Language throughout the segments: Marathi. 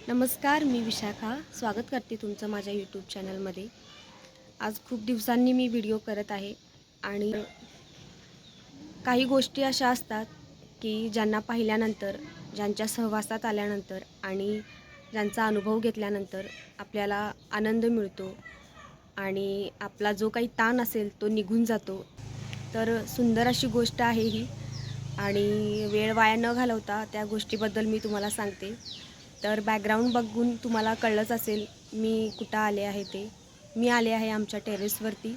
नमस्कार, मी विशाखा स्वागत करते तुमचं माझ्या यूट्यूब चॅनलमध्ये। आज खूप दिवसांनी मी व्हिडिओ करत आहे आणि काही गोष्टी अशा असतात की ज्यांना पाहिल्यानंतर, ज्यांच्या सहवासात आल्यानंतर आणि ज्यांचा अनुभव घेतल्यानंतर आपल्याला आनंद मिळतो आणि आपला जो काही ताण असेल तो निघून जातो। तर सुंदर अशी गोष्ट आहे ही आणि वेळ वाया न घालवता त्या गोष्टीबद्दल मी तुम्हाला सांगते। तर बॅकग्राऊंड बघून तुम्हाला कळलंच असेल मी कुठं आले आहे ते। मी आले आहे आमच्या टेरेसवरती।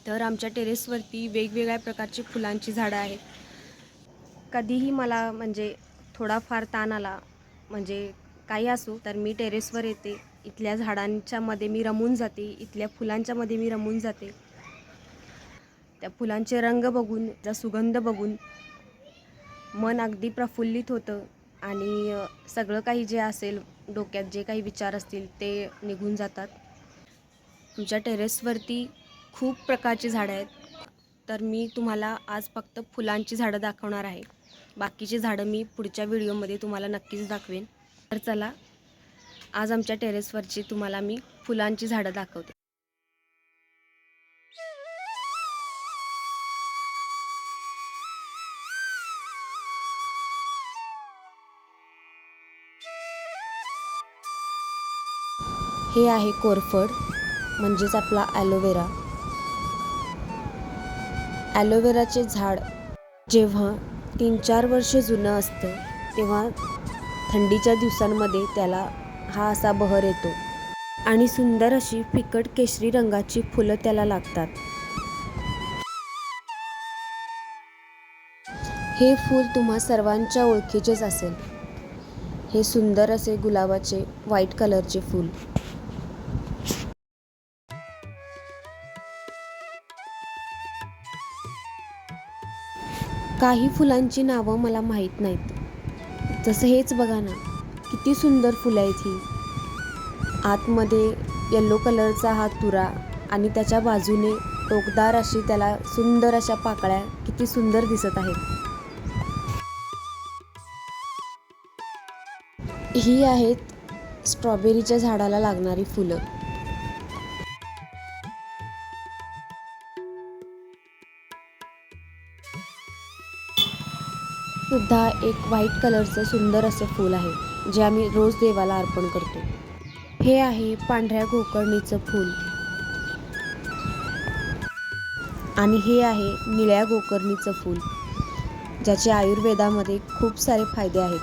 तर आमच्या टेरेसवरती वेगवेगळ्या प्रकारची फुलांची झाडं आहेत। कधीही मला म्हणजे थोडाफार ताण आला म्हणजे काही असो तर मी टेरेसवर येते, इथल्या झाडांच्यामध्ये मी रमून जाते, इथल्या फुलांच्यामध्ये मी रमून जाते। त्या फुलांचे रंग बघून, त्याचा सुगंध बघून मन अगदी प्रफुल्लित होतं आणि सगळं काही जे असेल डोक्यात जे काही विचार असतील ते निघून जातात। आमच्या टेरेसवरती खूप प्रकारची झाडं आहेत, तर मी तुम्हाला आज फक्त फुलांची झाडं दाखवणार आहे। बाकीची झाडं मी पुढच्या व्हिडिओमध्ये तुम्हाला नक्कीच दाखवेन। तर चला, आज आमच्या टेरेसवरची तुम्हाला मी फुलांची झाडं दाखवते। हे आहे कोरफड, म्हणजेच आपला ॲलोवेरा। ॲलोवेराचे झाड जेव्हा 3-4 वर्ष जुनं असतं तेव्हा थंडीच्या दिवसांमध्ये त्याला हा असा बहर येतो आणि सुंदर अशी फिकट केशरी रंगाची फुलं त्याला लागतात। हे फूल तुम्हा सर्वांच्या ओळखीचेच असेल। हे सुंदर असे गुलाबाचे व्हाईट कलरचे फूल। काही फुलांची नावं मला माहीत नाहीत, जसं हेच बघा ना, किती सुंदर फुलं आहेत ही। आतमध्ये येलो कलरचा हा तुरा आणि त्याच्या बाजूने टोकदार अशी त्याला सुंदर अशा पाकळ्या किती सुंदर दिसत आहेत। ही आहेत स्ट्रॉबेरीच्या झाडाला लागणारी फुलं। सुद्धा एक व्हाईट कलरचं सुंदर असं फूल आहे, जे आम्ही रोज देवाला अर्पण करतो। हे आहे पांढऱ्या गोकर्णीचं फूल आणि हे आहे निळ्या गोकर्णीचं फूल, ज्याचे आयुर्वेदामध्ये खूप सारे फायदे आहेत।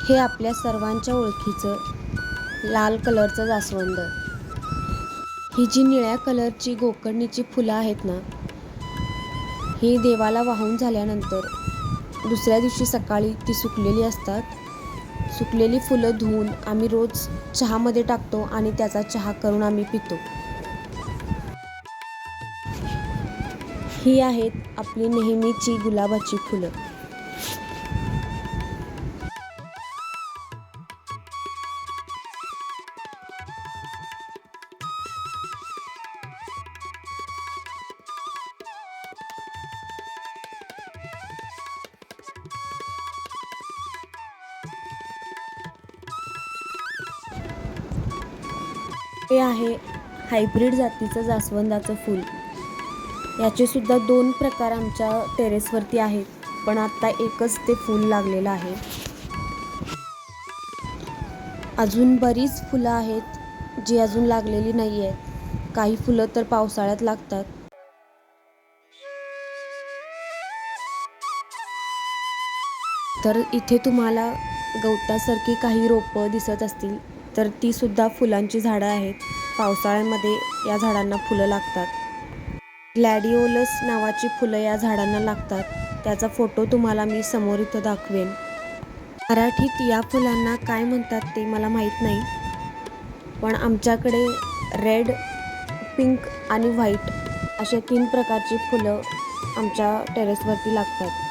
हे आपल्या सर्वांच्या ओळखीचं लाल कलरचं जास्वंद। ही जी निळ्या कलरची गोकर्णीची फुलं आहेत ना, ही देवाला वाहून झाल्यानंतर दुसऱ्या दिवशी सकाळी ती सुकलेली असतात। सुकलेली फुलं धुवून आम्ही रोज चहामध्ये टाकतो आणि त्याचा चहा करून आम्ही पितो। ही आहेत आपली नेहमीची गुलाबाची फुलं। हे आहे हायब्रिड जातीचं जास्वंदाचं फूल। याचे सुद्धा 2 प्रकार आमच्या टेरेसवरती आहेत, पण आता एकच ते फूल लागलेलं आहे। अजून बरीच फुलं आहेत जी अजून लागलेली नाही आहेत। काही फुलं तर पावसाळ्यात लागतात। तर इथे तुम्हाला गवतासारखी काही रोपं दिसत असतील, तर ती सुद्धा फुलांची झाडं आहेत। पावसाळ्यामध्ये या झाडांना फुलं लागतात। ग्लॅडिओलस नावाची फुलं या झाडांना लागतात, त्याचा फोटो तुम्हाला मी समोर इथं दाखवेन। मराठीत या फुलांना काय म्हणतात ते मला माहीत नाही, पण आमच्याकडे रेड, पिंक आणि व्हाईट अशा 3 प्रकारची फुलं आमच्या टेरेसवरती लागतात।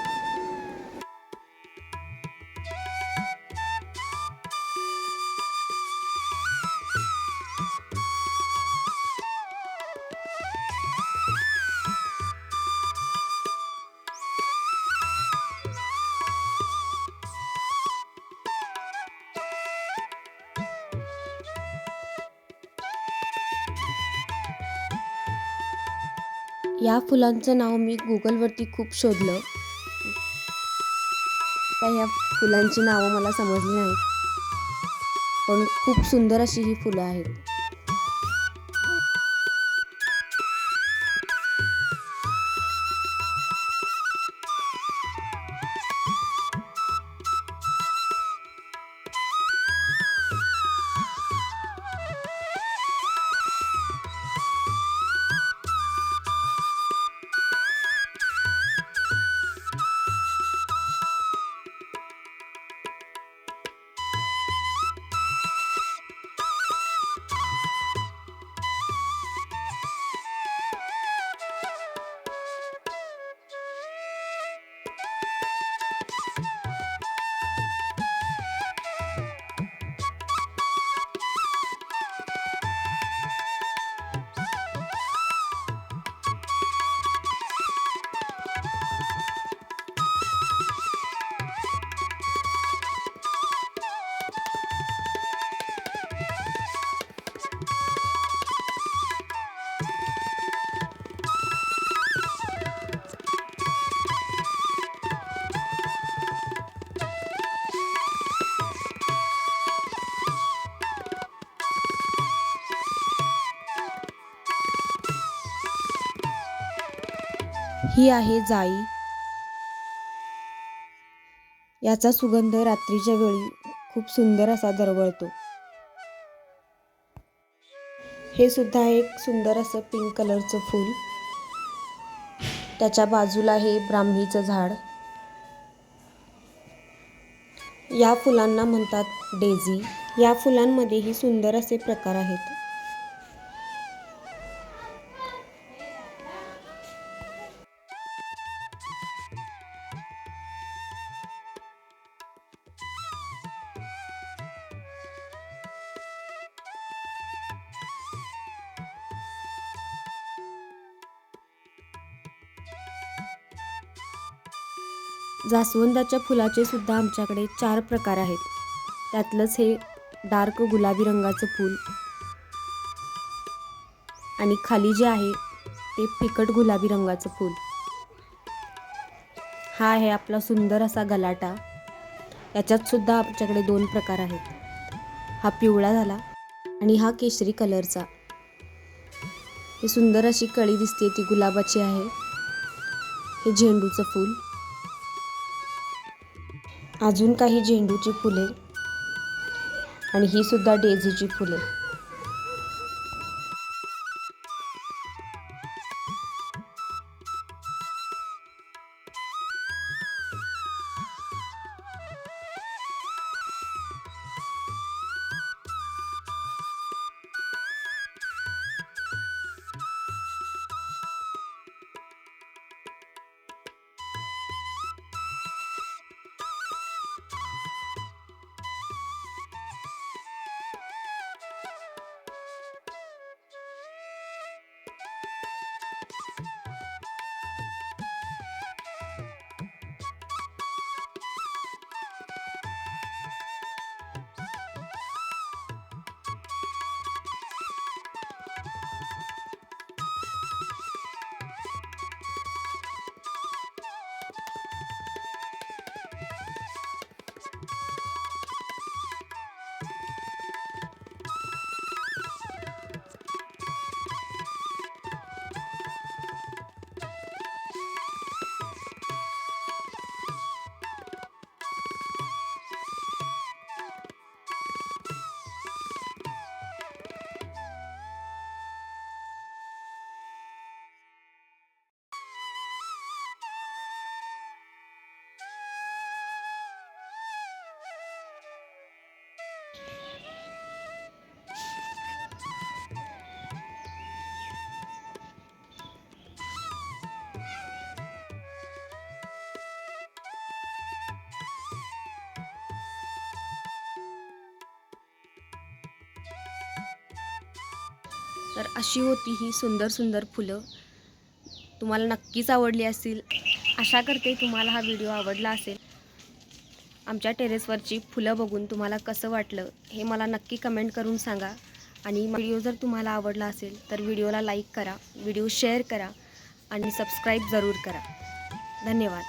या फुलांचं नाव मी गुगलवरती खूप शोधलं, तर ह्या फुलांची नावं मला समजली नाहीत, पण खूप सुंदर अशी ही फुलं आहेत. ही आहे जाई. याचा सुगंध रात्रीच्या वेळी खूप सुंदर असा दरवळतो. हे सुद्धा एक सुंदर असं पिंक कलरचं फूल. त्याच्या बाजूला आहे ब्राह्मीचं झाड. या फुलांना म्हणतात डेझी. या फुलांमध्येही सुंदर असे प्रकार आहेत. जास्वंदाच्या फुलाचे सुद्धा आमच्याकडे 4 प्रकार आहेत. त्यातलंच हे डार्क गुलाबी रंगाचं फूल आणि खाली जे आहे ते फिकट गुलाबी रंगाचं फूल. हा आहे आपला सुंदर असा गलाटा. याच्यात सुद्धा आमच्याकडे 2 प्रकार आहेत. हा पिवळा झाला आणि हा केशरी कलरचा. हे सुंदर अशी कळी दिसते ती गुलाबाची आहे. हे झेंडूचं फूल. अजून काही झेंडूची फुले आणि ही सुद्धा डेझीची फुले. तर अशी होती ही सुंदर सुंदर फुलं. तुम्हाला नक्कीच आवडली असतील. आशा करते तुम्हाला हा व्हिडिओ आवडला असेल. आमच्या टेरेसवरची फुलं बघून तुम्हाला कसं वाटलं हे मला नक्की कमेंट करून सांगा. आणि व्हिडिओ जर तुम्हाला आवडला असेल तर व्हिडिओला लाईक करा, व्हिडिओ शेअर करा आणि सबस्क्राईब जरूर करा. धन्यवाद.